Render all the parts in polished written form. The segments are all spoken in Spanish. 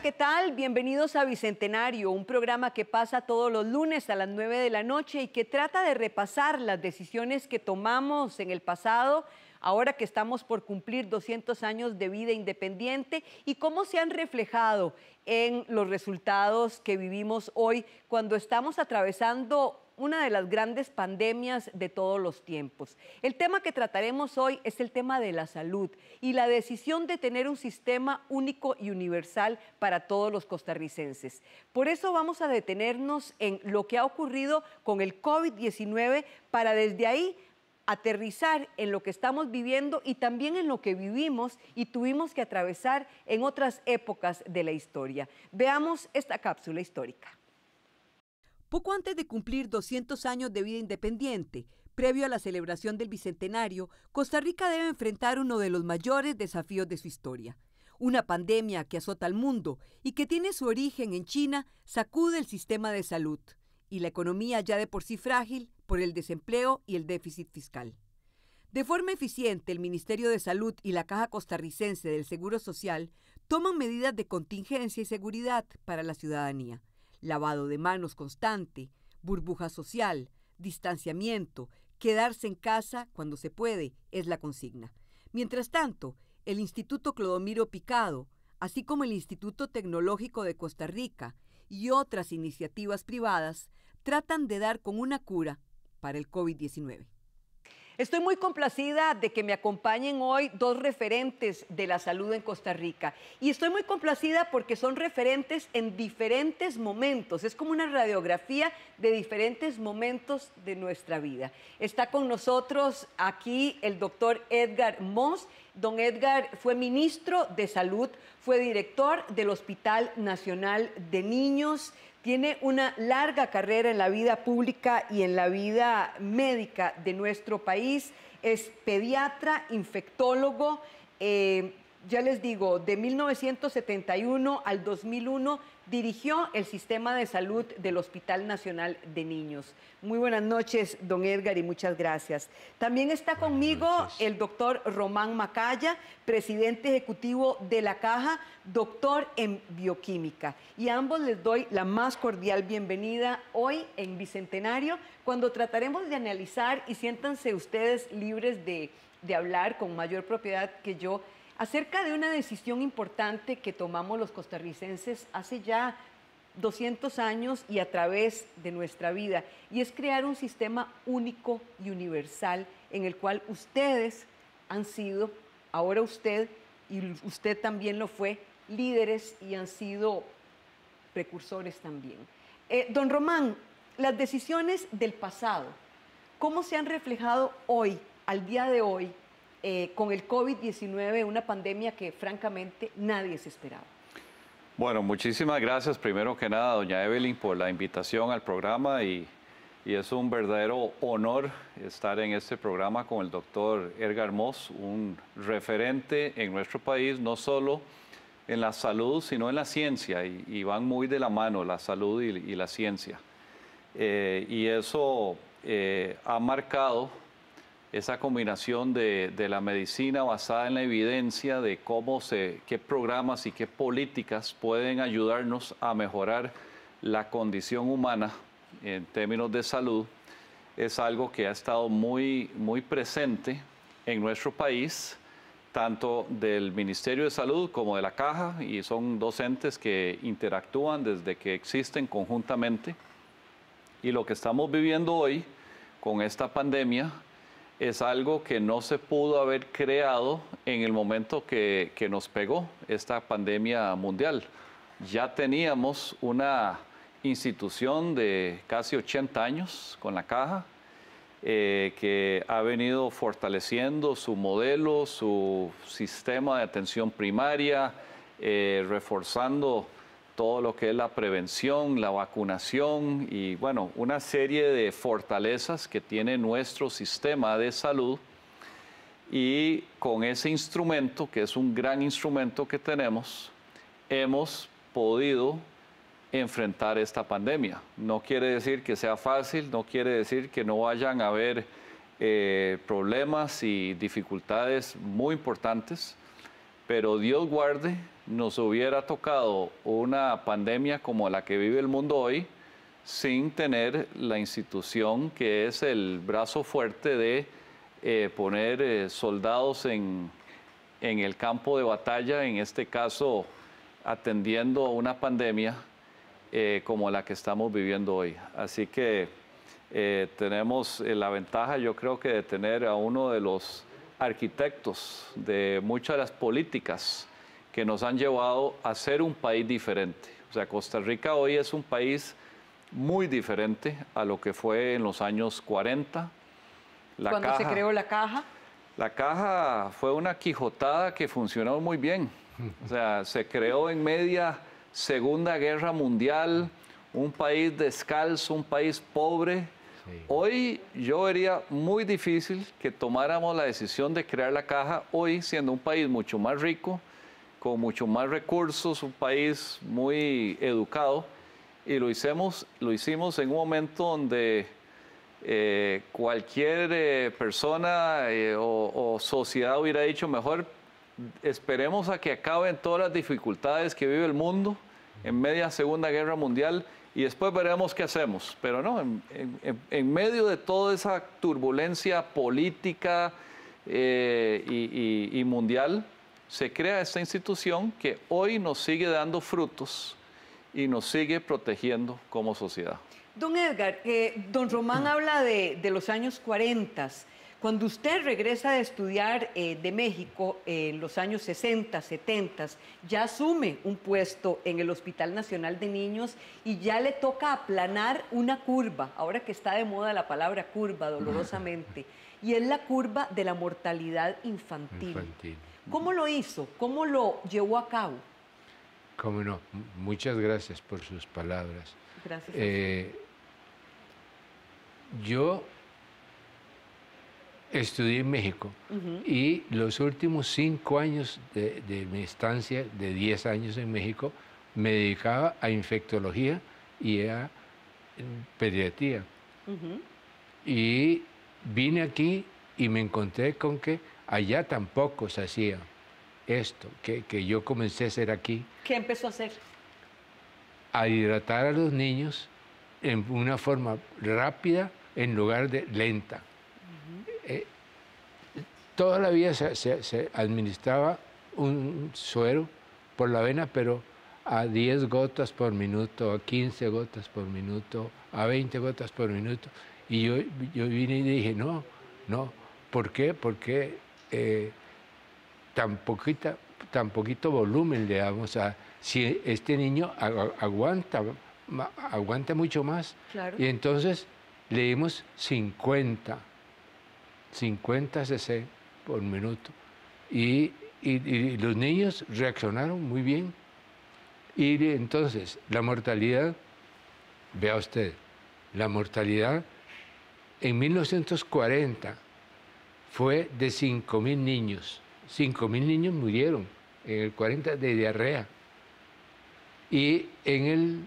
¿qué tal? Bienvenidos a Bicentenario, un programa que pasa todos los lunes a las 9 de la noche y que trata de repasar las decisiones que tomamos en el pasado, ahora que estamos por cumplir 200 años de vida independiente y cómo se han reflejado en los resultados que vivimos hoy cuando estamos atravesando una de las grandes pandemias de todos los tiempos. El tema que trataremos hoy es el tema de la salud y la decisión de tener un sistema único y universal para todos los costarricenses. Por eso vamos a detenernos en lo que ha ocurrido con el COVID-19 para desde ahí aterrizar en lo que estamos viviendo y también en lo que vivimos y tuvimos que atravesar en otras épocas de la historia. Veamos esta cápsula histórica. Poco antes de cumplir 200 años de vida independiente, previo a la celebración del Bicentenario, Costa Rica debe enfrentar uno de los mayores desafíos de su historia. Una pandemia que azota al mundo y que tiene su origen en China sacude el sistema de salud y la economía ya de por sí frágil por el desempleo y el déficit fiscal. De forma eficiente, el Ministerio de Salud y la Caja Costarricense del Seguro Social toman medidas de contingencia y seguridad para la ciudadanía. Lavado de manos constante, burbuja social, distanciamiento, quedarse en casa cuando se puede, es la consigna. Mientras tanto, el Instituto Clodomiro Picado, así como el Instituto Tecnológico de Costa Rica y otras iniciativas privadas, tratan de dar con una cura para el COVID-19. Estoy muy complacida de que me acompañen hoy dos referentes de la salud en Costa Rica. Y estoy muy complacida porque son referentes en diferentes momentos. Es como una radiografía de diferentes momentos de nuestra vida. Está con nosotros aquí el doctor Edgar Moss. Don Edgar fue ministro de Salud, fue director del Hospital Nacional de Niños. Tiene una larga carrera en la vida pública y en la vida médica de nuestro país. Es pediatra, infectólogo. Ya les digo, de 1971 al 2001 dirigió el sistema de salud del Hospital Nacional de Niños. Muy buenas noches, don Edgar, y muchas gracias. También está conmigo el doctor Román Macaya, presidente ejecutivo de la Caja, doctor en bioquímica. Y a ambos les doy la más cordial bienvenida hoy en Bicentenario, cuando trataremos de analizar, y siéntanse ustedes libres de hablar con mayor propiedad que yo, acerca de una decisión importante que tomamos los costarricenses hace ya 200 años y a través de nuestra vida, y es crear un sistema único y universal en el cual ustedes han sido, ahora usted, y usted también lo fue, líderes y han sido precursores también. Don Román, las decisiones del pasado, ¿cómo se han reflejado hoy, al día de hoy, con el COVID-19, una pandemia que francamente nadie se esperaba? Bueno, muchísimas gracias primero que nada, doña Evelyn, por la invitación al programa y es un verdadero honor estar en este programa con el doctor Edgar Moss, un referente en nuestro país, no solo en la salud, sino en la ciencia, y van muy de la mano la salud y la ciencia. Y eso ha marcado esa combinación de la medicina basada en la evidencia de qué programas y qué políticas pueden ayudarnos a mejorar la condición humana en términos de salud, es algo que ha estado muy presente en nuestro país, tanto del Ministerio de Salud como de la Caja, y son dos entes que interactúan desde que existen conjuntamente. Y lo que estamos viviendo hoy con esta pandemia es algo que no se pudo haber creado en el momento que nos pegó esta pandemia mundial. Ya teníamos una institución de casi 80 años con la Caja, que ha venido fortaleciendo su modelo, su sistema de atención primaria, reforzando todo lo que es la prevención, la vacunación y, bueno, una serie de fortalezas que tiene nuestro sistema de salud. Y con ese instrumento, que es un gran instrumento que tenemos, hemos podido enfrentar esta pandemia. No quiere decir que sea fácil, no quiere decir que no vayan a haber problemas y dificultades muy importantes, pero Dios guarde, nos hubiera tocado una pandemia como la que vive el mundo hoy, sin tener la institución que es el brazo fuerte de poner soldados en el campo de batalla, en este caso atendiendo a una pandemia como la que estamos viviendo hoy. Así que tenemos la ventaja, yo creo que de tener a uno de los arquitectos de muchas de las políticas que nos han llevado a ser un país diferente. O sea, Costa Rica hoy es un país muy diferente a lo que fue en los años 40. ¿Cuándo se creó la caja? La caja fue una quijotada que funcionó muy bien. O sea, se creó en media Segunda Guerra Mundial, un país descalzo, un país pobre. Sí. Hoy yo vería muy difícil que tomáramos la decisión de crear la caja, hoy siendo un país mucho más rico, con mucho más recursos, un país muy educado, y lo hicimos en un momento donde cualquier persona o sociedad hubiera dicho mejor esperemos a que acaben todas las dificultades que vive el mundo en media Segunda Guerra Mundial y después veremos qué hacemos. Pero no, en medio de toda esa turbulencia política y mundial, se crea esta institución que hoy nos sigue dando frutos y nos sigue protegiendo como sociedad. Don Edgar, don Román habla de los años 40. Cuando usted regresa de estudiar de México en los años 60, 70, ya asume un puesto en el Hospital Nacional de Niños y ya le toca aplanar una curva, ahora que está de moda la palabra curva, dolorosamente, y es la curva de la mortalidad infantil. ¿Cómo lo hizo? ¿Cómo lo llevó a cabo? Cómo no. Muchas gracias por sus palabras. Gracias. Yo estudié en México y los últimos 5 años de mi estancia, de 10 años en México, me dedicaba a infectología y a pediatría. Y vine aquí y me encontré con que allá tampoco se hacía esto, que yo comencé a hacer aquí. ¿Qué empezó a hacer? A hidratar a los niños en una forma rápida en lugar de lenta. Toda la vida se administraba un suero por la vena, pero a 10 gotas por minuto, a 15 gotas por minuto, a 20 gotas por minuto. Y yo vine y dije, no, ¿por qué? Porque tan poquito volumen le damos a... Si este niño aguanta mucho más. Claro. Y entonces le dimos 50 cc por minuto. Y los niños reaccionaron muy bien. Y entonces la mortalidad, vea usted, la mortalidad en 1940 fue de 5.000 niños. 5.000 niños murieron en el 40 de diarrea. Y en el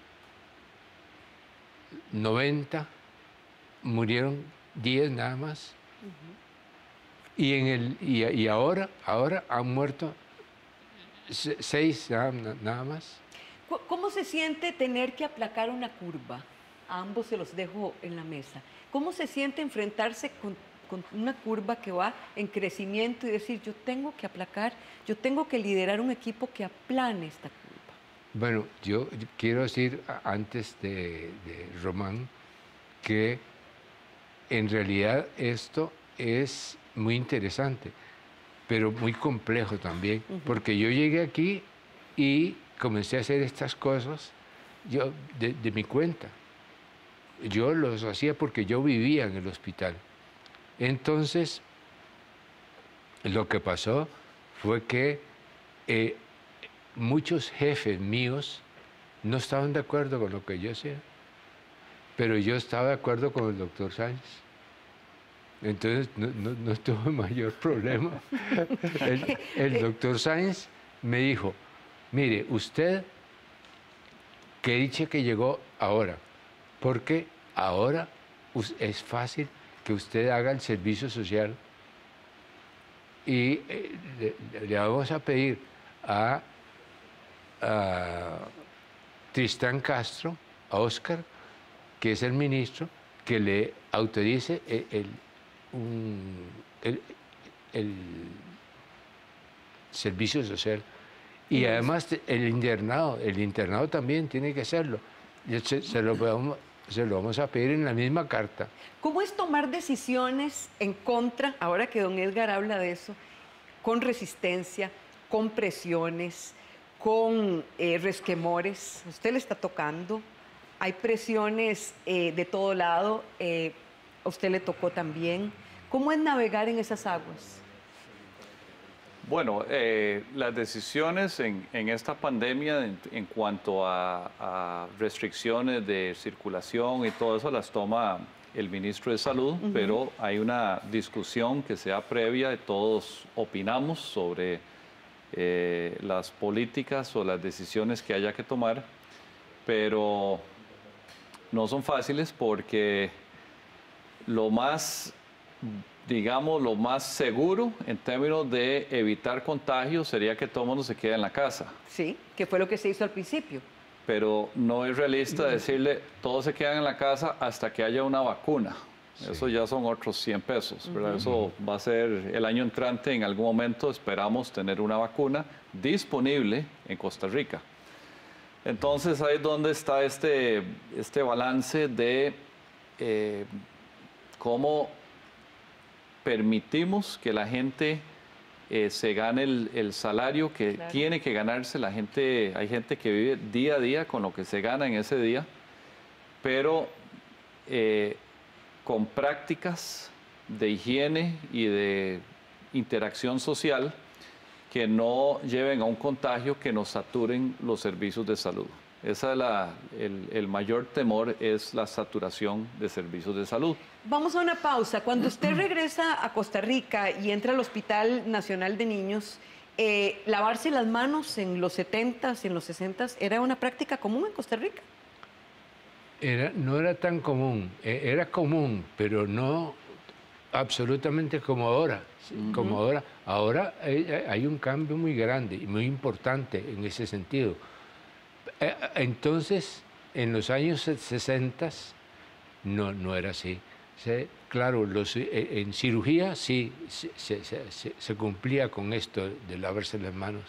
90 murieron 10 nada más. Y ahora han muerto 6 nada más. ¿Cómo se siente tener que aplacar una curva? A ambos se los dejo en la mesa. ¿Cómo se siente enfrentarse con una curva que va en crecimiento y decir, yo tengo que aplacar, yo tengo que liderar un equipo que aplane esta curva? Bueno, yo quiero decir antes de Román que en realidad esto es muy interesante, pero muy complejo también, porque yo llegué aquí y comencé a hacer estas cosas yo de mi cuenta. Yo los hacía porque yo vivía en el hospital. Entonces, lo que pasó fue que muchos jefes míos no estaban de acuerdo con lo que yo hacía, pero yo estaba de acuerdo con el doctor Sáenz. Entonces, no tuve mayor problema. El doctor Sáenz me dijo, mire, usted, que dice que llegó ahora, porque ahora es fácil que usted haga el servicio social y le vamos a pedir a Tristán Castro, a Oscar, que es el ministro, que le autorice el servicio social. Y además el internado también tiene que hacerlo. Se lo vamos a pedir en la misma carta. ¿Cómo es tomar decisiones en contra, ahora que don Edgar habla de eso, con resistencia, con presiones, con resquemores? Usted le está tocando, hay presiones de todo lado, a usted le tocó también. ¿Cómo es navegar en esas aguas? Bueno, las decisiones en esta pandemia en cuanto a restricciones de circulación y todo eso las toma el ministro de Salud, pero hay una discusión que sea previa y todos opinamos sobre las políticas o las decisiones que haya que tomar, pero no son fáciles porque lo más, digamos, lo más seguro en términos de evitar contagios sería que todo el mundo se quede en la casa. Sí, que fue lo que se hizo al principio. Pero no es realista decirle todos se quedan en la casa hasta que haya una vacuna. Sí. Eso ya son otros 100 pesos, ¿verdad? Eso va a ser el año entrante, en algún momento esperamos tener una vacuna disponible en Costa Rica. Entonces ahí es donde está este balance de cómo permitimos que la gente se gane el salario que tiene que ganarse. Hay gente que vive día a día con lo que se gana en ese día, pero con prácticas de higiene y de interacción social que no lleven a un contagio que nos saturen los servicios de salud. Esa es el mayor temor, es la saturación de servicios de salud. Vamos a una pausa. Cuando usted regresa a Costa Rica y entra al Hospital Nacional de Niños, lavarse las manos en los 70s, en los 60s, ¿era una práctica común en Costa Rica? No era tan común, era común, pero no absolutamente como ahora. Como ahora hay un cambio muy grande y muy importante en ese sentido. Entonces, en los años 60 no era así. Claro, en cirugía sí se cumplía con esto de lavarse las manos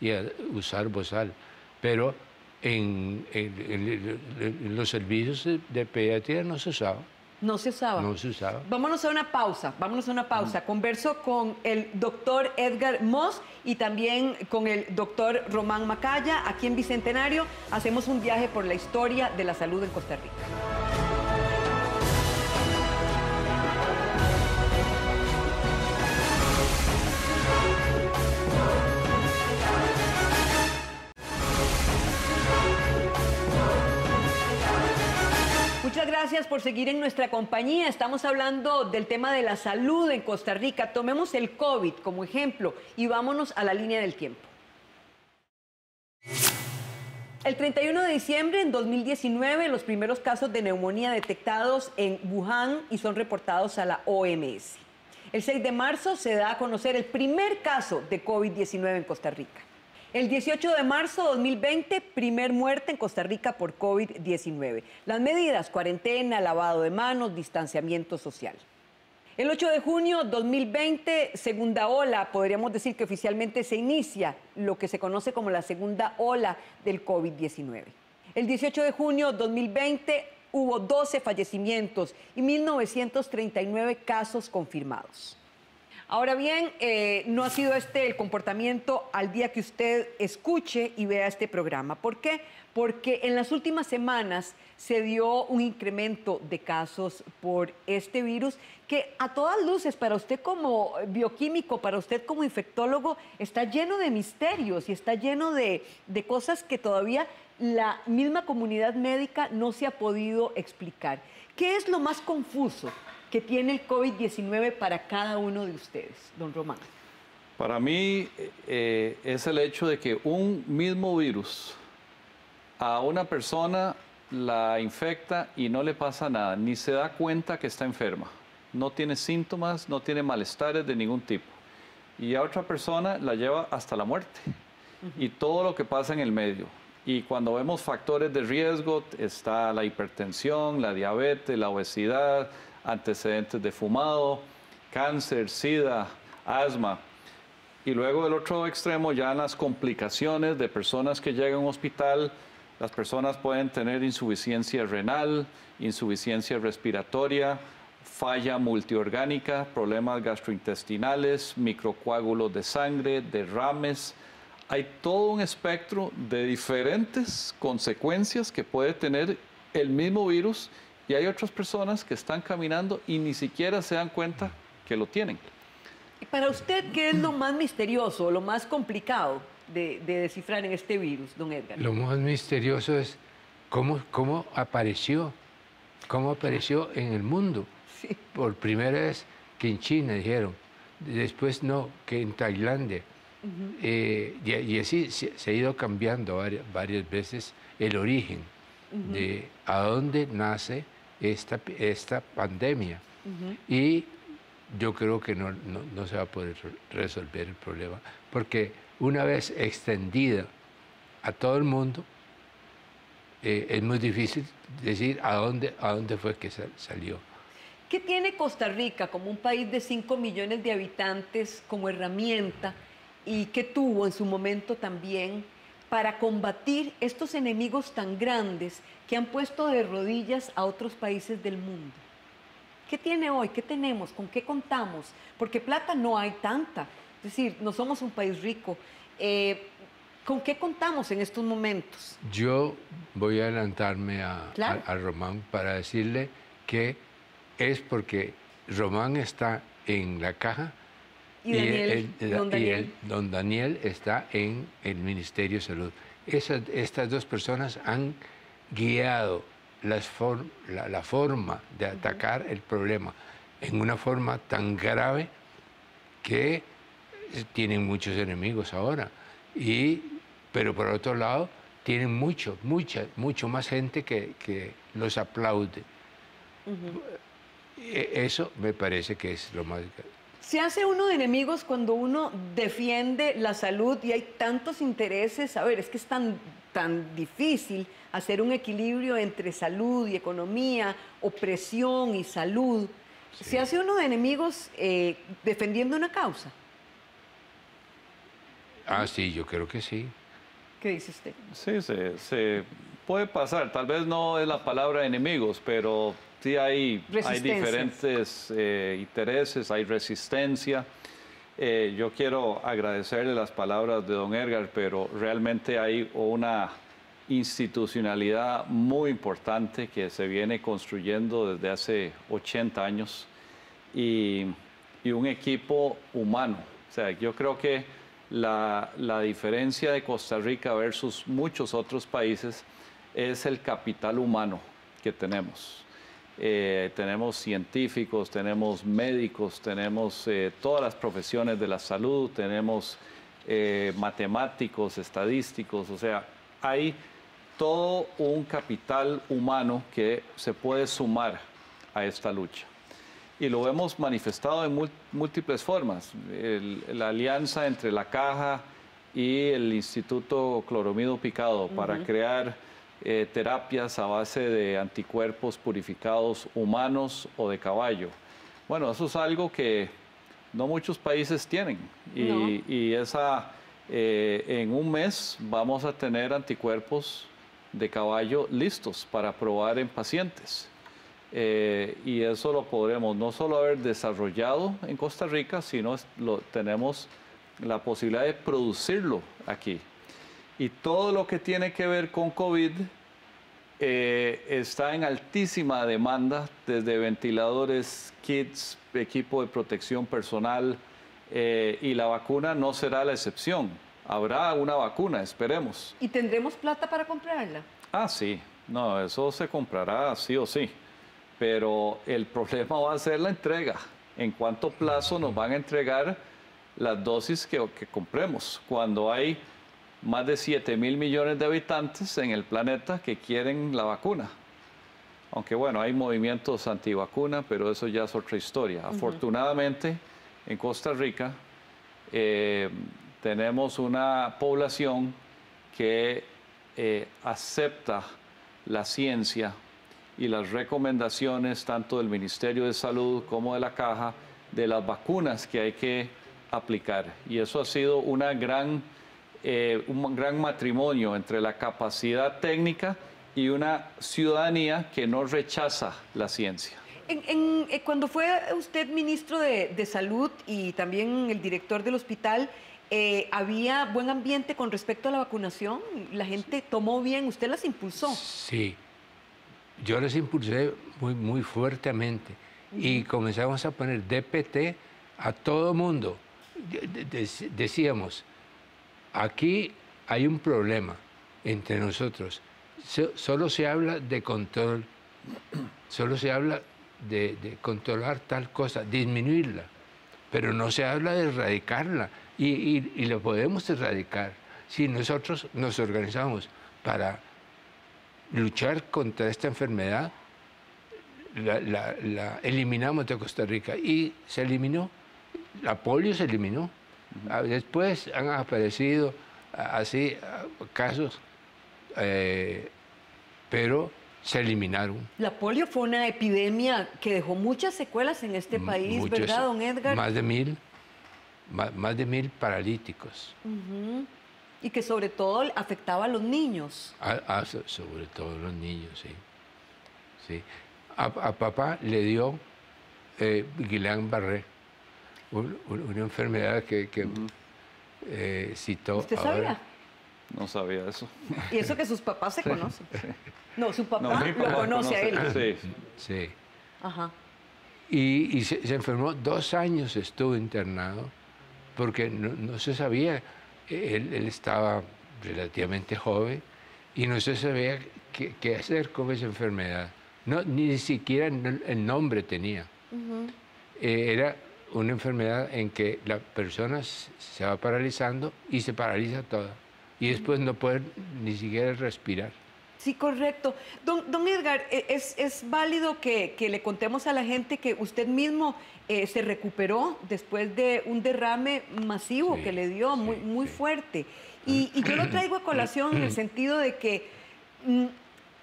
y usar bozal, pero en los servicios de pediatría no se usaba. No se usaba. No se usaba. Vámonos a una pausa. Converso con el doctor Edgar Moss y también con el doctor Román Macaya. Aquí en Bicentenario hacemos un viaje por la historia de la salud en Costa Rica. Muchas gracias por seguir en nuestra compañía. Estamos hablando del tema de la salud en Costa Rica. Tomemos el COVID como ejemplo y vámonos a la línea del tiempo. El 31 de diciembre en 2019, los primeros casos de neumonía detectados en Wuhan y son reportados a la OMS. El 6 de marzo se da a conocer el primer caso de COVID-19 en Costa Rica. El 18 de marzo de 2020, primer muerte en Costa Rica por COVID-19. Las medidas, cuarentena, lavado de manos, distanciamiento social. El 8 de junio de 2020, segunda ola, podríamos decir que oficialmente se inicia lo que se conoce como la segunda ola del COVID-19. El 18 de junio de 2020 hubo 12 fallecimientos y 1.939 casos confirmados. Ahora bien, no ha sido este el comportamiento al día que usted escuche y vea este programa. ¿Por qué? Porque en las últimas semanas se dio un incremento de casos por este virus que a todas luces para usted como bioquímico, para usted como infectólogo, está lleno de misterios y está lleno de cosas que todavía la misma comunidad médica no se ha podido explicar. ¿Qué es lo más confuso que tiene el COVID-19 para cada uno de ustedes, don Román? Para mí es el hecho de que un mismo virus a una persona la infecta y no le pasa nada, ni se da cuenta que está enferma, no tiene síntomas, no tiene malestares de ningún tipo, y a otra persona la lleva hasta la muerte. y todo lo que pasa en el medio. Y cuando vemos factores de riesgo, está la hipertensión, la diabetes, la obesidad, antecedentes de fumado, cáncer, sida, asma. Y luego del otro extremo, ya en las complicaciones de personas que llegan a un hospital, las personas pueden tener insuficiencia renal, insuficiencia respiratoria, falla multiorgánica, problemas gastrointestinales, microcoágulos de sangre, derrames. Hay todo un espectro de diferentes consecuencias que puede tener el mismo virus y hay otras personas que están caminando y ni siquiera se dan cuenta que lo tienen. Y para usted, ¿qué es lo más misterioso, lo más complicado de descifrar en este virus, don Edgar? Lo más misterioso es cómo apareció en el mundo. Sí. Por primera vez que en China dijeron, después no, que en Tailandia. Y así se ha ido cambiando varias veces el origen de a dónde nace esta pandemia. Y yo creo que no se va a poder resolver el problema, porque una vez extendida a todo el mundo, es muy difícil decir a dónde fue que salió. ¿Qué tiene Costa Rica como un país de 5 millones de habitantes como herramienta y qué tuvo en su momento también para combatir estos enemigos tan grandes que han puesto de rodillas a otros países del mundo? ¿Qué tiene hoy? ¿Qué tenemos? ¿Con qué contamos? Porque plata no hay tanta. Es decir, no somos un país rico. ¿Con qué contamos en estos momentos? Yo voy a adelantarme Claro. a Román para decirle que es porque Román está en la caja Y Daniel, don Daniel está en el Ministerio de Salud. Estas dos personas han guiado la forma de atacar el problema en una forma tan grave que tienen muchos enemigos ahora. Pero por otro lado, tienen mucho más gente que los aplaude. Eso me parece que es lo más... Se hace uno de enemigos cuando uno defiende la salud y hay tantos intereses. A ver, es que es tan difícil hacer un equilibrio entre salud y economía, opresión y salud. Sí. ¿Se hace uno de enemigos defendiendo una causa? Sí, yo creo que sí. ¿Qué dice usted? Sí, se puede pasar. Tal vez no es la palabra enemigos, pero sí hay diferentes intereses, hay resistencia. Yo quiero agradecerle las palabras de don Edgar, pero realmente hay una institucionalidad muy importante que se viene construyendo desde hace 80 años y un equipo humano. O sea, yo creo que la diferencia de Costa Rica versus muchos otros países es el capital humano que tenemos. Tenemos científicos, tenemos médicos, tenemos todas las profesiones de la salud, tenemos matemáticos, estadísticos, o sea, hay todo un capital humano que se puede sumar a esta lucha. Y lo hemos manifestado en múltiples formas. La alianza entre la Caja y el Instituto Cloromido Picado para crear terapias a base de anticuerpos purificados humanos o de caballo. Bueno, eso es algo que no muchos países tienen. Y en un mes vamos a tener anticuerpos de caballo listos para probar en pacientes. Y eso lo podremos no solo haber desarrollado en Costa Rica, sino tenemos la posibilidad de producirlo aquí. Y todo lo que tiene que ver con COVID está en altísima demanda, desde ventiladores, kits, equipo de protección personal, y la vacuna no será la excepción. Habrá una vacuna, esperemos. ¿Y tendremos plata para comprarla? Sí. No, eso se comprará sí o sí. Pero el problema va a ser la entrega. ¿En cuánto plazo nos van a entregar las dosis que compremos? Cuando hay más de 7.000 millones de habitantes en el planeta que quieren la vacuna. Aunque bueno, hay movimientos antivacuna, pero eso ya es otra historia. Afortunadamente, en Costa Rica tenemos una población que acepta la ciencia y las recomendaciones tanto del Ministerio de Salud como de la Caja de las vacunas que hay que aplicar. Y eso ha sido un gran matrimonio entre la capacidad técnica y una ciudadanía que no rechaza la ciencia. Cuando fue usted ministro de Salud y también el director del hospital, ¿había buen ambiente con respecto a la vacunación? ¿La gente tomó bien? ¿Usted las impulsó? Sí, yo las impulsé muy fuertemente. Y comenzamos a poner DPT a todo mundo. Decíamos, aquí hay un problema entre nosotros. Solo se habla de control, solo se habla de controlar tal cosa, disminuirla, pero no se habla de erradicarla. Y lo podemos erradicar si nosotros nos organizamos para luchar contra esta enfermedad. La eliminamos de Costa Rica y se eliminó, la polio se eliminó. Después han aparecido así casos, pero se eliminaron. La polio fue una epidemia que dejó muchas secuelas en este país, ¿verdad, don Edgar? Más de 1000 paralíticos. Y que sobre todo afectaba a los niños. Sobre todo los niños, sí. Sí. A papá le dio Guillain-Barré, una enfermedad que citó. ¿Usted sabía? No sabía eso. Y eso que sus papás se conocen. No, su papá lo conoce a él. Sí. Sí. Ajá. Y se enfermó, 2 años estuvo internado porque no se sabía. Él estaba relativamente joven y no se sabía qué hacer con esa enfermedad. No, ni siquiera el nombre tenía. Era una enfermedad en que la persona se va paralizando y se paraliza toda. Y después no puede ni siquiera respirar. Sí, correcto. Don Edgar, ¿es válido que le contemos a la gente que usted mismo se recuperó después de un derrame masivo que le dio, muy fuerte? Y yo lo traigo a colación en el sentido de que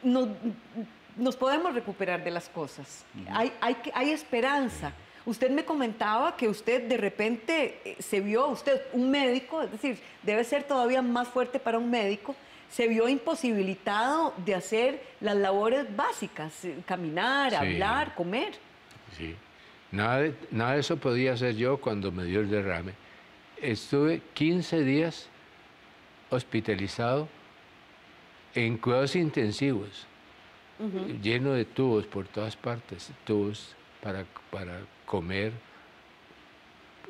nos podemos recuperar de las cosas. Hay esperanza. Usted me comentaba que usted de repente se vio, usted, un médico, es decir, debe ser todavía más fuerte para un médico, se vio imposibilitado de hacer las labores básicas, caminar, hablar, comer. Sí, nada de eso podía hacer yo cuando me dio el derrame. Estuve 15 días hospitalizado en cuidados intensivos, lleno de tubos por todas partes, tubos para comer,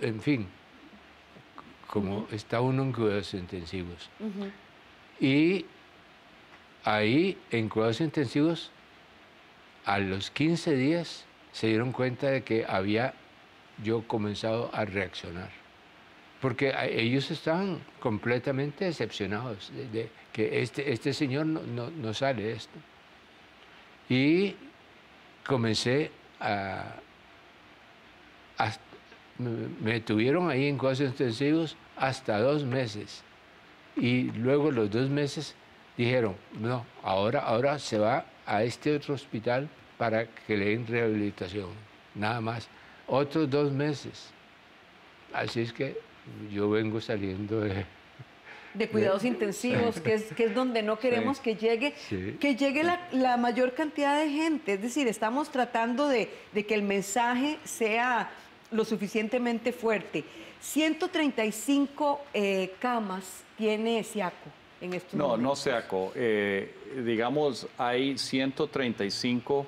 en fin, como está uno en cuidados intensivos. Y ahí, en cuidados intensivos, a los 15 días se dieron cuenta de que había yo comenzado a reaccionar. Porque ellos estaban completamente decepcionados de que este señor no sale de esto. Y comencé me tuvieron ahí en cuidados intensivos hasta 2 meses. Y luego los 2 meses dijeron, no, ahora se va a este otro hospital para que le den rehabilitación, nada más. Otros 2 meses. Así es que yo vengo saliendo de cuidados intensivos, que es donde no queremos que llegue la mayor cantidad de gente. Es decir, estamos tratando de que el mensaje sea lo suficientemente fuerte. 135 camas tiene SIACO en estos momentos. No SIACO. Digamos, hay 135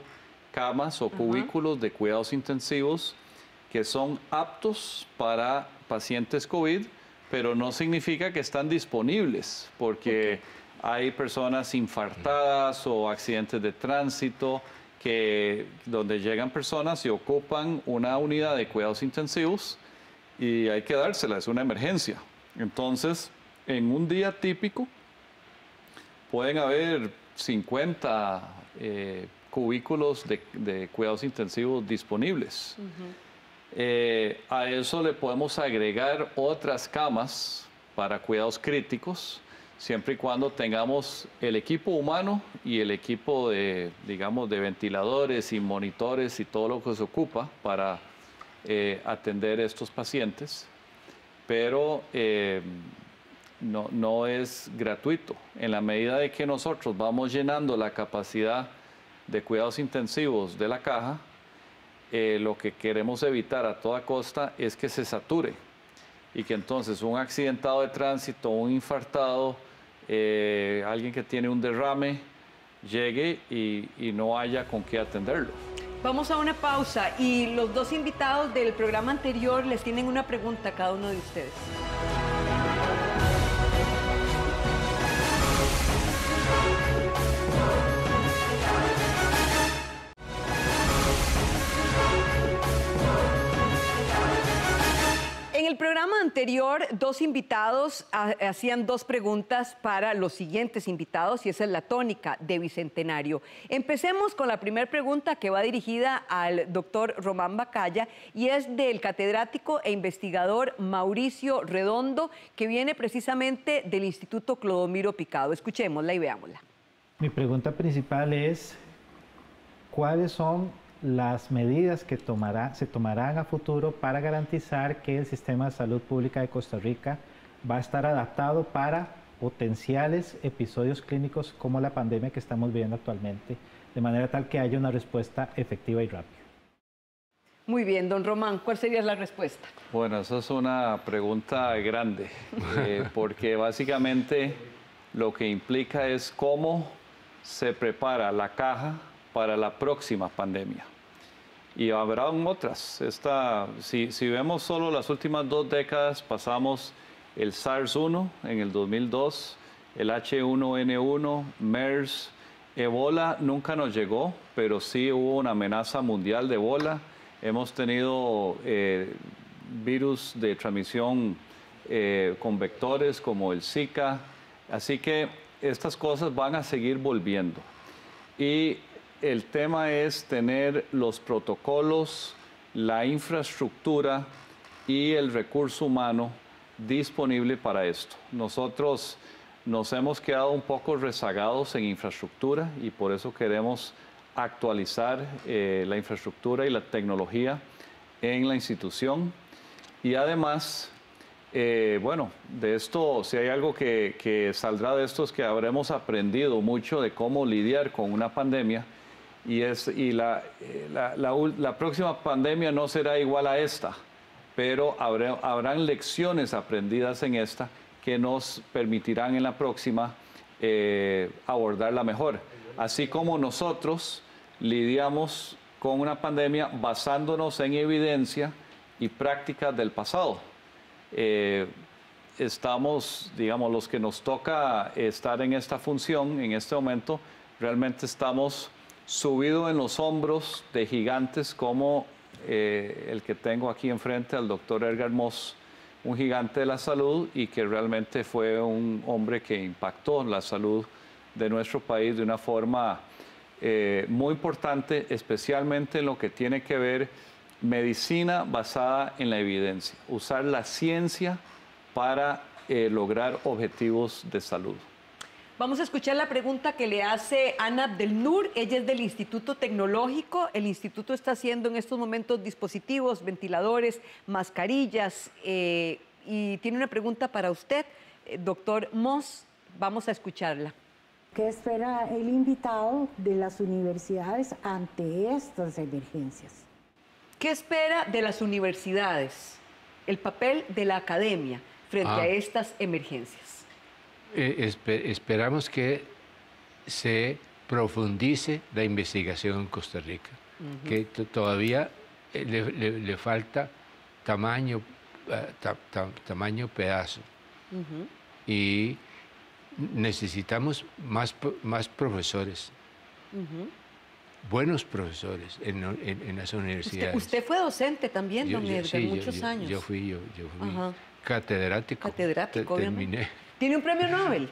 camas o cubículos de cuidados intensivos que son aptos para pacientes COVID, pero no significa que están disponibles, porque hay personas infartadas o accidentes de tránsito donde llegan personas y ocupan una unidad de cuidados intensivos y hay que dársela, es una emergencia. Entonces, en un día típico pueden haber 50 cubículos de cuidados intensivos disponibles. A eso le podemos agregar otras camas para cuidados críticos, siempre y cuando tengamos el equipo humano y el equipo de, digamos, de ventiladores y monitores y todo lo que se ocupa para atender estos pacientes, pero no es gratuito. En la medida de que nosotros vamos llenando la capacidad de cuidados intensivos de la caja, lo que queremos evitar a toda costa es que se sature y que entonces un accidentado de tránsito, un infartado, alguien que tiene un derrame, llegue y no haya con qué atenderlo. Vamos a una pausa y los dos invitados del programa anterior les tienen una pregunta a cada uno de ustedes. En el programa anterior, dos invitados hacían dos preguntas para los siguientes invitados y esa es la tónica de Bicentenario. Empecemos con la primera pregunta que va dirigida al doctor Román Macaya y es del catedrático e investigador Mauricio Redondo, que viene precisamente del Instituto Clodomiro Picado. Escuchémosla y veámosla. Mi pregunta principal es, ¿cuáles son las medidas que se tomarán a futuro para garantizar que el sistema de salud pública de Costa Rica va a estar adaptado para potenciales episodios clínicos como la pandemia que estamos viviendo actualmente, de manera tal que haya una respuesta efectiva y rápida? Muy bien, don Román, ¿cuál sería la respuesta? Bueno, esa es una pregunta grande, porque básicamente lo que implica es cómo se prepara la caja para la próxima pandemia. Y habrá otras. Si vemos solo las últimas 2 décadas, pasamos el SARS-1 en el 2002, el H1N1, MERS, Ebola nunca nos llegó, pero sí hubo una amenaza mundial de Ebola. Hemos tenido virus de transmisión con vectores como el Zika. Así que estas cosas van a seguir volviendo. Y el tema es tener los protocolos, la infraestructura y el recurso humano disponible para esto. Nosotros nos hemos quedado un poco rezagados en infraestructura y por eso queremos actualizar la infraestructura y la tecnología en la institución. Y además, bueno, de esto, si hay algo que saldrá de esto es que habremos aprendido mucho de cómo lidiar con una pandemia y la próxima pandemia no será igual a esta, pero habrán lecciones aprendidas en esta que nos permitirán en la próxima abordarla mejor. Así como nosotros lidiamos con una pandemia basándonos en evidencia y prácticas del pasado. Estamos, digamos, los que nos toca estar en esta función, en este momento, realmente estamos subidos en los hombros de gigantes como el que tengo aquí enfrente, al doctor Edgar Moss, un gigante de la salud y que realmente fue un hombre que impactó la salud de nuestro país de una forma muy importante, especialmente en lo que tiene que ver medicina basada en la evidencia, usar la ciencia para lograr objetivos de salud. Vamos a escuchar la pregunta que le hace Ana Abdelnur. Ella es del Instituto Tecnológico. El instituto está haciendo en estos momentos dispositivos, ventiladores, mascarillas y tiene una pregunta para usted, doctor Moss. Vamos a escucharla. ¿Qué espera el invitado de las universidades ante estas emergencias? ¿Qué espera de las universidades? El papel de la academia frente a estas emergencias. Esperamos que se profundice la investigación en Costa Rica, que todavía le falta tamaño pedazo. Y necesitamos más profesores, buenos profesores en las universidades. Usted fue docente también, don Edgar, muchos años. Yo fui catedrático. Catedrático, terminé. ¿Tiene un premio Nobel?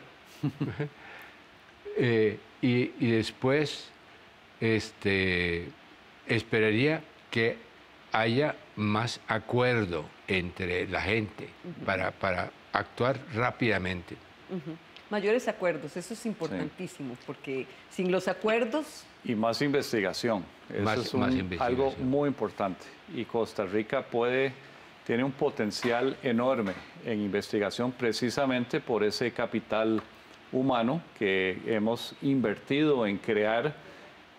Y después esperaría que haya más acuerdo entre la gente para actuar rápidamente. Mayores acuerdos, eso es importantísimo, porque sin los acuerdos... Y más investigación. Eso es algo muy importante. Y Costa Rica tiene un potencial enorme en investigación precisamente por ese capital humano que hemos invertido en crear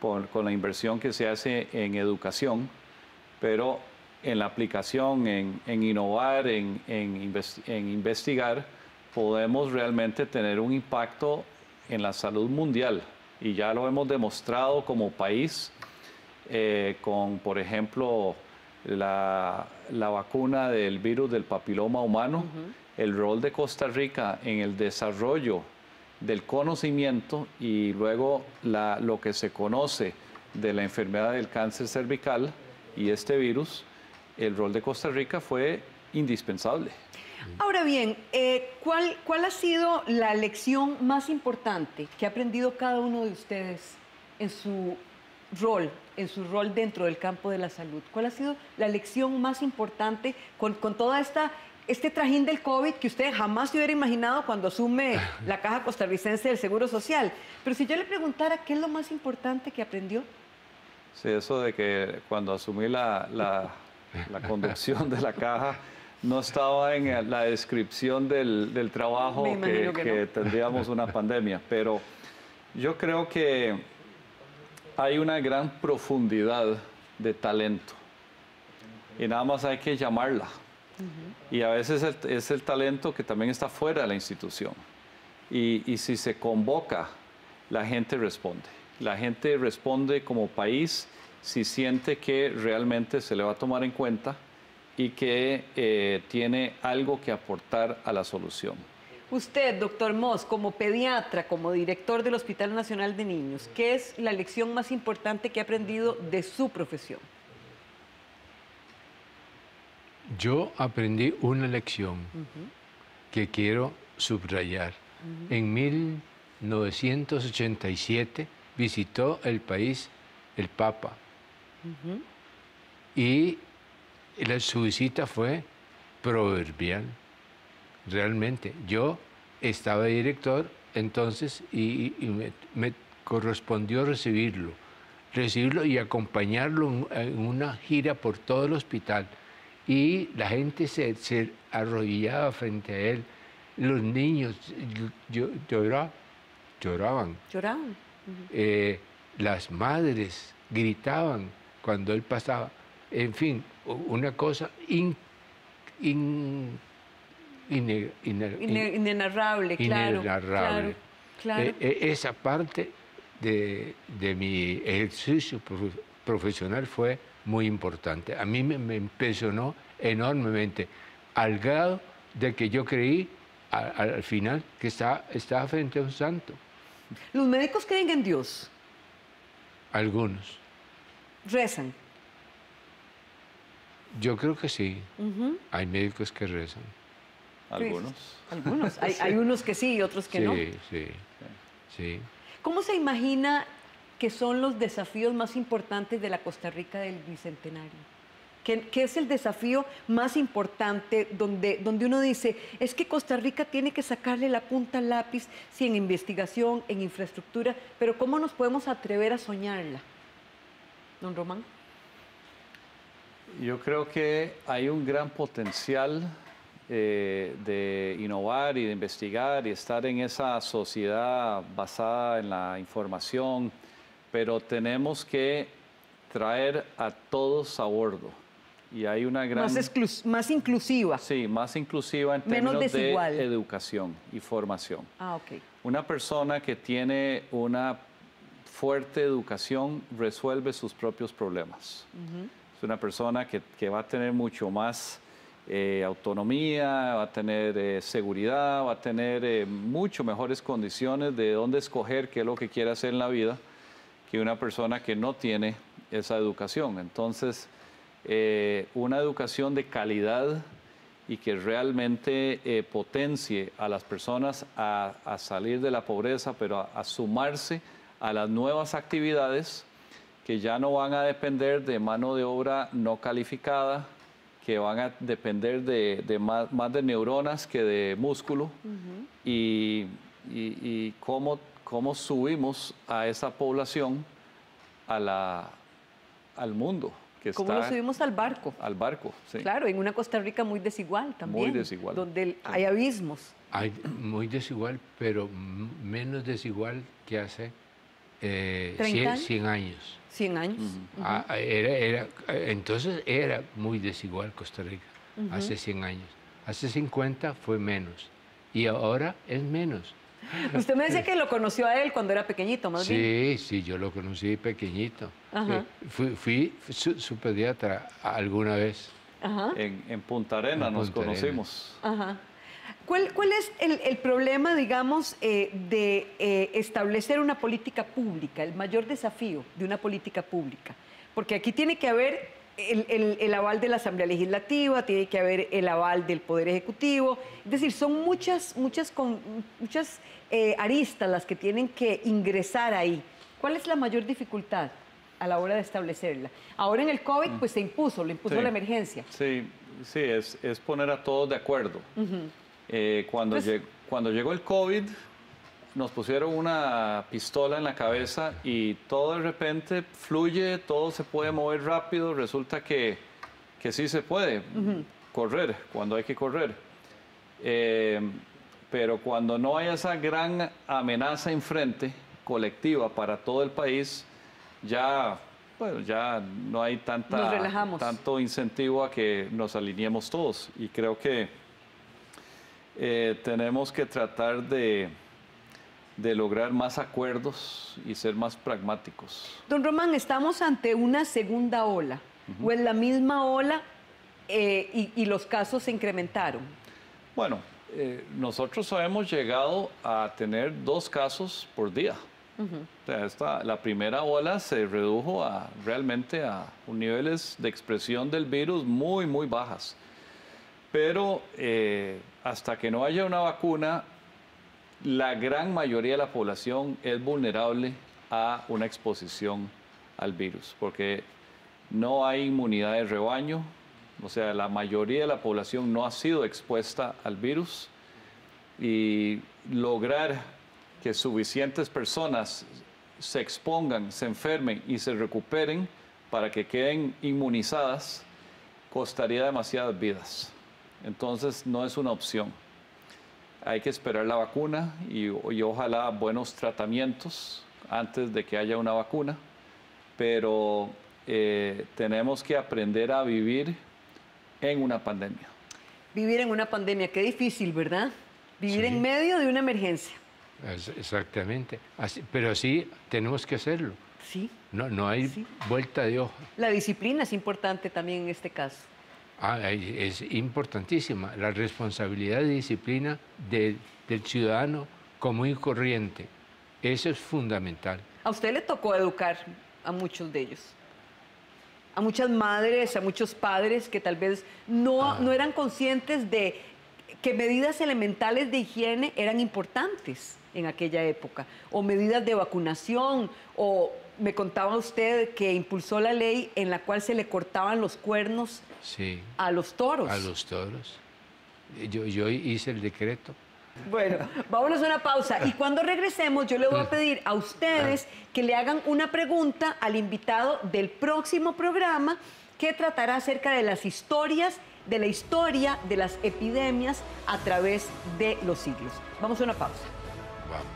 con la inversión que se hace en educación, pero en la aplicación, en innovar, en investigar, podemos realmente tener un impacto en la salud mundial. Y ya lo hemos demostrado como país con, por ejemplo, la vacuna del virus del papiloma humano, el rol de Costa Rica en el desarrollo del conocimiento y luego lo que se conoce de la enfermedad del cáncer cervical y este virus, el rol de Costa Rica fue indispensable. Ahora bien, ¿cuál ha sido la lección más importante que ha aprendido cada uno de ustedes en su rol dentro del campo de la salud? ¿Cuál ha sido la lección más importante con toda este trajín del COVID que usted jamás se hubiera imaginado cuando asume la Caja Costarricense del Seguro Social? Pero si yo le preguntara, ¿qué es lo más importante que aprendió? Sí, eso de que cuando asumí la conducción de la Caja, no estaba en la descripción del trabajo que tendríamos una pandemia, pero yo creo que hay una gran profundidad de talento y nada más hay que llamarla. Y a veces es el talento que también está fuera de la institución. Y si se convoca, la gente responde. La gente responde como país si siente que realmente se le va a tomar en cuenta y que tiene algo que aportar a la solución. Usted, doctor Moss, como pediatra, como director del Hospital Nacional de Niños, ¿qué es la lección más importante que ha aprendido de su profesión? Yo aprendí una lección que quiero subrayar. En 1987 visitó el país el Papa y su visita fue proverbial, realmente. Yo estaba director entonces y me correspondió recibirlo y acompañarlo en una gira por todo el hospital. Y la gente se arrodillaba frente a él. Los niños lloraban. ¿Lloraban? Las madres gritaban cuando él pasaba. En fin, una cosa inenarrable, claro. Inenarrable. Claro. Esa parte de mi ejercicio profesional fue muy importante. A mí me impresionó enormemente, al grado de que yo creí al final que estaba frente a un santo. ¿Los médicos creen en Dios? Algunos. ¿Rezan? Yo creo que sí. Hay médicos que rezan. Algunos. Algunos. Hay unos que sí y otros que no. Sí. ¿Cómo se imagina que son los desafíos más importantes de la Costa Rica del Bicentenario? ¿Qué es el desafío más importante donde uno dice, es que Costa Rica tiene que sacarle la punta al lápiz, sí, en investigación, en infraestructura, pero ¿cómo nos podemos atrever a soñarla? Don Román. Yo creo que hay un gran potencial de innovar y de investigar y estar en esa sociedad basada en la información, pero tenemos que traer a todos a bordo. Y hay una gran... Más inclusiva. Sí, más inclusiva en términos de educación y formación. Ah, ok. Una persona que tiene una fuerte educación resuelve sus propios problemas. Es una persona que va a tener mucho más autonomía, va a tener seguridad, va a tener mucho mejores condiciones de dónde escoger qué es lo que quiere hacer en la vida que una persona que no tiene esa educación. Entonces, una educación de calidad y que realmente potencie a las personas a salir de la pobreza, pero a sumarse a las nuevas actividades que ya no van a depender de mano de obra no calificada, que van a depender de más de neuronas que de músculo, y cómo subimos a esa población al mundo. ¿Cómo lo subimos al barco? Al barco, sí. Claro, en una Costa Rica muy desigual también. Muy desigual. Donde hay abismos. Muy desigual, pero menos desigual que hace 100 años. 100 años. Entonces era muy desigual Costa Rica, hace 100 años. Hace 50 fue menos y ahora es menos. Usted me decía que lo conoció a él cuando era pequeñito, más bien. Sí, yo lo conocí pequeñito. Fui su pediatra alguna vez. En Punta Arenas nos conocimos. ¿Cuál es el problema, digamos, de establecer una política pública, el mayor desafío de una política pública? Porque aquí tiene que haber el aval de la Asamblea Legislativa, tiene que haber el aval del Poder Ejecutivo, es decir, son muchas aristas las que tienen que ingresar ahí. ¿Cuál es la mayor dificultad a la hora de establecerla? Ahora en el COVID, pues se impuso, lo impuso la emergencia. Sí, es poner a todos de acuerdo. Cuando llegó el COVID, nos pusieron una pistola en la cabeza y todo de repente fluye, todo se puede mover rápido. Resulta que sí se puede correr cuando hay que correr. Pero cuando no hay esa gran amenaza enfrente, colectiva para todo el país, ya no hay tanto incentivo a que nos alineemos todos. Y creo que tenemos que tratar de lograr más acuerdos y ser más pragmáticos. Don Román, ¿estamos ante una segunda ola? ¿O en la misma ola y los casos se incrementaron? Bueno, nosotros hemos llegado a tener 2 casos por día. O sea, la primera ola se redujo realmente a niveles de expresión del virus muy, muy bajas. Pero hasta que no haya una vacuna, la gran mayoría de la población es vulnerable a una exposición al virus, porque no hay inmunidad de rebaño, o sea, la mayoría de la población no ha sido expuesta al virus, y lograr que suficientes personas se expongan, se enfermen y se recuperen para que queden inmunizadas costaría demasiadas vidas. Entonces no es una opción. Hay que esperar la vacuna y ojalá buenos tratamientos antes de que haya una vacuna, pero tenemos que aprender a vivir en una pandemia. Vivir en una pandemia, qué difícil, ¿verdad? Vivir en medio de una emergencia. Exactamente, pero sí tenemos que hacerlo. Sí. No hay vuelta de hoja. La disciplina es importante también en este caso. Es importantísima la responsabilidad y disciplina del ciudadano común y corriente. Eso es fundamental. A usted le tocó educar a muchos de ellos, a muchas madres, a muchos padres que tal vez no eran conscientes de que medidas elementales de higiene eran importantes en aquella época, o medidas de vacunación, o me contaba usted que impulsó la ley en la cual se le cortaban los cuernos a los toros. A los toros. Yo hice el decreto. Bueno, vámonos a una pausa y cuando regresemos yo le voy a pedir a ustedes que le hagan una pregunta al invitado del próximo programa que tratará acerca de las historias, de la historia de las epidemias a través de los siglos. Vamos a una pausa. Vamos.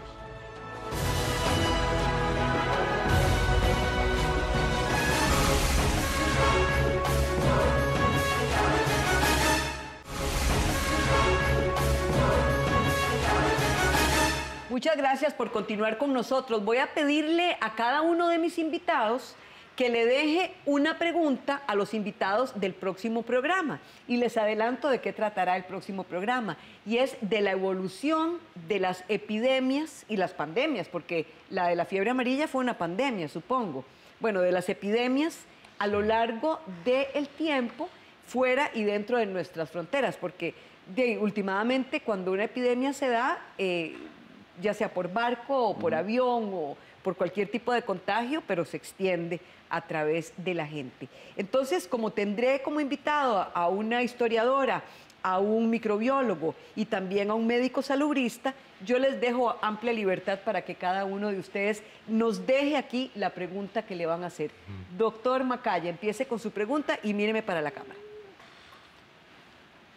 Muchas gracias por continuar con nosotros. Voy a pedirle a cada uno de mis invitados que le deje una pregunta a los invitados del próximo programa. Y les adelanto de qué tratará el próximo programa. Y es de la evolución de las epidemias y las pandemias, porque la de la fiebre amarilla fue una pandemia, supongo. Bueno, de las epidemias a lo largo del tiempo, fuera y dentro de nuestras fronteras, porque últimamente cuando una epidemia se da, ya sea por barco o por avión o por cualquier tipo de contagio, pero se extiende a través de la gente. Entonces, como tendré como invitado a una historiadora, a un microbiólogo y también a un médico salubrista, yo les dejo amplia libertad para que cada uno de ustedes nos deje aquí la pregunta que le van a hacer. Doctor Macaya, empiece con su pregunta y míreme para la cámara.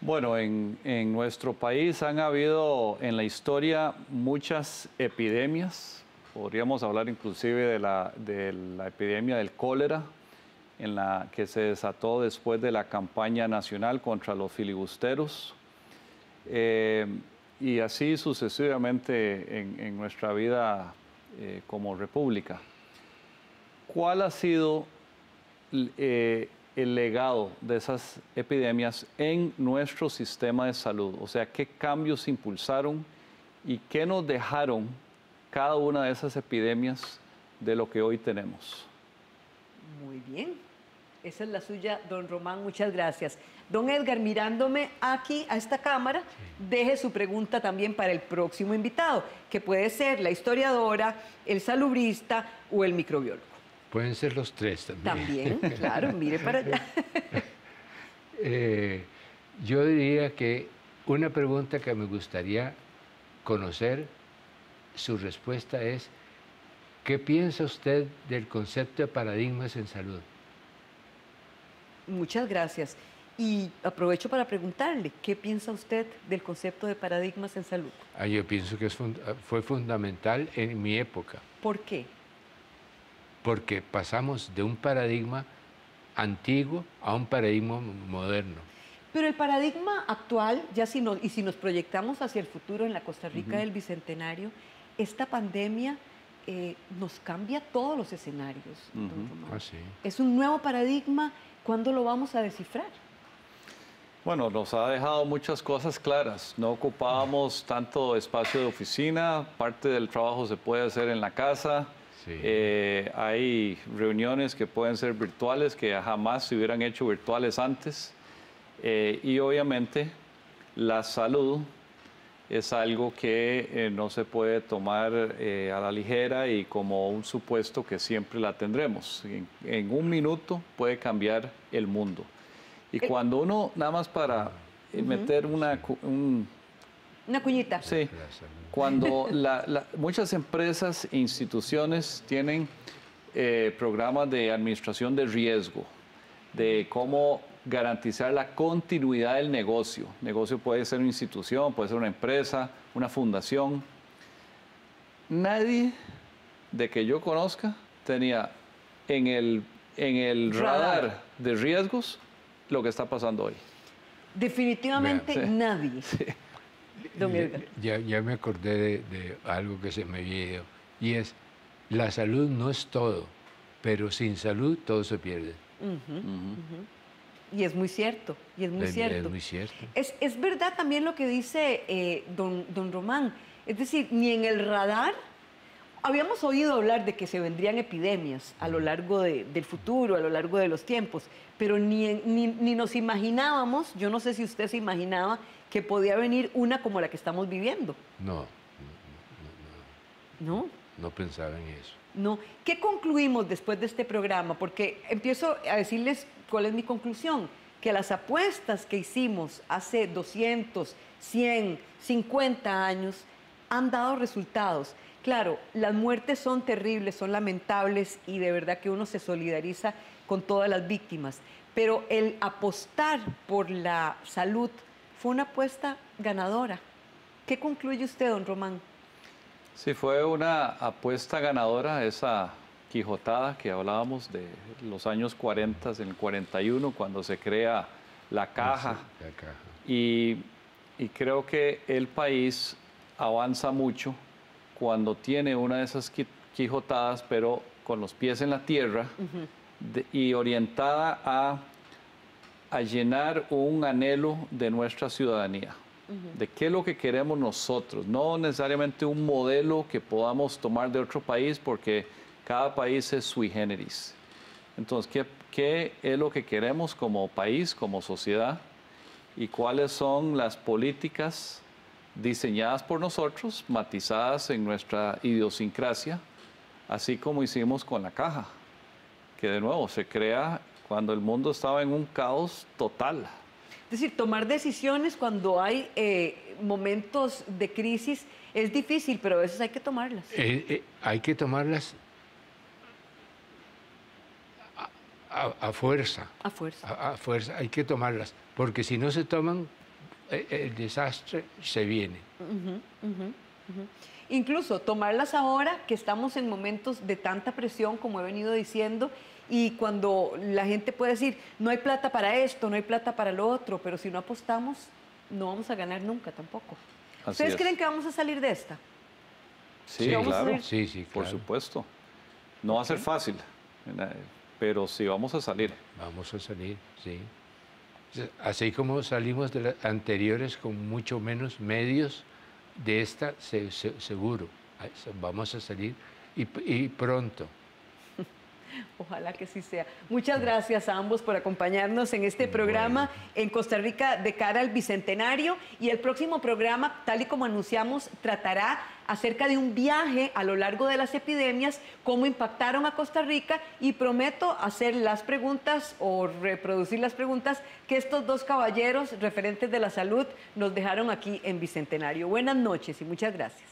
Bueno, en nuestro país han habido en la historia muchas epidemias. Podríamos hablar inclusive de la epidemia del cólera, en la que se desató después de la campaña nacional contra los filibusteros. Y así sucesivamente en nuestra vida como república. ¿Cuál ha sido el legado de esas epidemias en nuestro sistema de salud? O sea, ¿qué cambios impulsaron y qué nos dejaron cada una de esas epidemias de lo que hoy tenemos? Muy bien. Esa es la suya, don Román, muchas gracias. Don Edgar, mirándome aquí a esta cámara, deje su pregunta también para el próximo invitado, que puede ser la historiadora, el salubrista o el microbiólogo. Pueden ser los tres también. También, claro, mire para allá. Yo diría que una pregunta que me gustaría conocer, su respuesta es, ¿qué piensa usted del concepto de paradigmas en salud? Muchas gracias. Y aprovecho para preguntarle, ¿qué piensa usted del concepto de paradigmas en salud? Yo pienso que fue fundamental en mi época. ¿Por qué? Porque pasamos de un paradigma antiguo a un paradigma moderno. Pero el paradigma actual, si nos proyectamos hacia el futuro en la Costa Rica del Bicentenario, esta pandemia nos cambia todos los escenarios, don Román. Sí. Es un nuevo paradigma. ¿Cuándo lo vamos a descifrar? Bueno, nos ha dejado muchas cosas claras. No ocupábamos tanto espacio de oficina, parte del trabajo se puede hacer en la casa. Sí. Hay reuniones que pueden ser virtuales, que jamás se hubieran hecho virtuales antes. Y obviamente la salud es algo que no se puede tomar a la ligera y como un supuesto que siempre la tendremos. En un minuto puede cambiar el mundo. Y cuando uno, nada más para meter una cuñita. Sí, cuando muchas empresas e instituciones tienen programas de administración de riesgo, de cómo garantizar la continuidad del negocio. El negocio puede ser una institución, puede ser una empresa, una fundación. Nadie de que yo conozca tenía en el radar de riesgos lo que está pasando hoy. Definitivamente nadie. Sí. Don Edgar. Ya me acordé de algo que se me había ido, y es, la salud no es todo, pero sin salud todo se pierde. Y es muy cierto, Es muy cierto. Es verdad también lo que dice don Román. Es decir, ni en el radar, habíamos oído hablar de que se vendrían epidemias a lo largo del futuro, a lo largo de los tiempos, pero ni nos imaginábamos, yo no sé si usted se imaginaba, que podía venir una como la que estamos viviendo. No. ¿No? No pensaba en eso. No. ¿Qué concluimos después de este programa? Porque empiezo a decirles cuál es mi conclusión, que las apuestas que hicimos hace 200, 100, 50 años han dado resultados. Claro, las muertes son terribles, son lamentables y de verdad que uno se solidariza con todas las víctimas, pero el apostar por la salud fue una apuesta ganadora. ¿Qué concluye usted, don Román? Sí, fue una apuesta ganadora esa quijotada que hablábamos de los años 40, en el 41, cuando se crea la caja. Sí, la caja. Y creo que el país avanza mucho cuando tiene una de esas quijotadas, pero con los pies en la tierra y orientada a llenar un anhelo de nuestra ciudadanía. De qué es lo que queremos nosotros, no necesariamente un modelo que podamos tomar de otro país, porque cada país es sui generis. Entonces, ¿qué es lo que queremos como país, como sociedad? ¿Y cuáles son las políticas diseñadas por nosotros, matizadas en nuestra idiosincrasia, así como hicimos con la caja, que de nuevo se crea cuando el mundo estaba en un caos total. Es decir, tomar decisiones cuando hay momentos de crisis es difícil, pero a veces hay que tomarlas. Hay que tomarlas a fuerza. A fuerza. A fuerza, hay que tomarlas, porque si no se toman, el desastre se viene. Incluso tomarlas ahora que estamos en momentos de tanta presión, como he venido diciendo, y cuando la gente puede decir, no hay plata para esto, no hay plata para lo otro, pero si no apostamos, no vamos a ganar nunca tampoco. ¿Ustedes creen que vamos a salir de esta? Sí, ¿Que vamos a claro. salir? Sí, sí, Por claro. supuesto. No va a ser fácil, pero sí vamos a salir. Vamos a salir, sí. Así como salimos de las anteriores con mucho menos medios, de esta seguro. Vamos a salir y pronto. Ojalá que sí sea. Muchas gracias a ambos por acompañarnos en este programa en Costa Rica de cara al Bicentenario. Y el próximo programa, tal y como anunciamos, tratará acerca de un viaje a lo largo de las epidemias, cómo impactaron a Costa Rica, y prometo hacer las preguntas o reproducir las preguntas que estos dos caballeros referentes de la salud nos dejaron aquí en Bicentenario. Buenas noches y muchas gracias.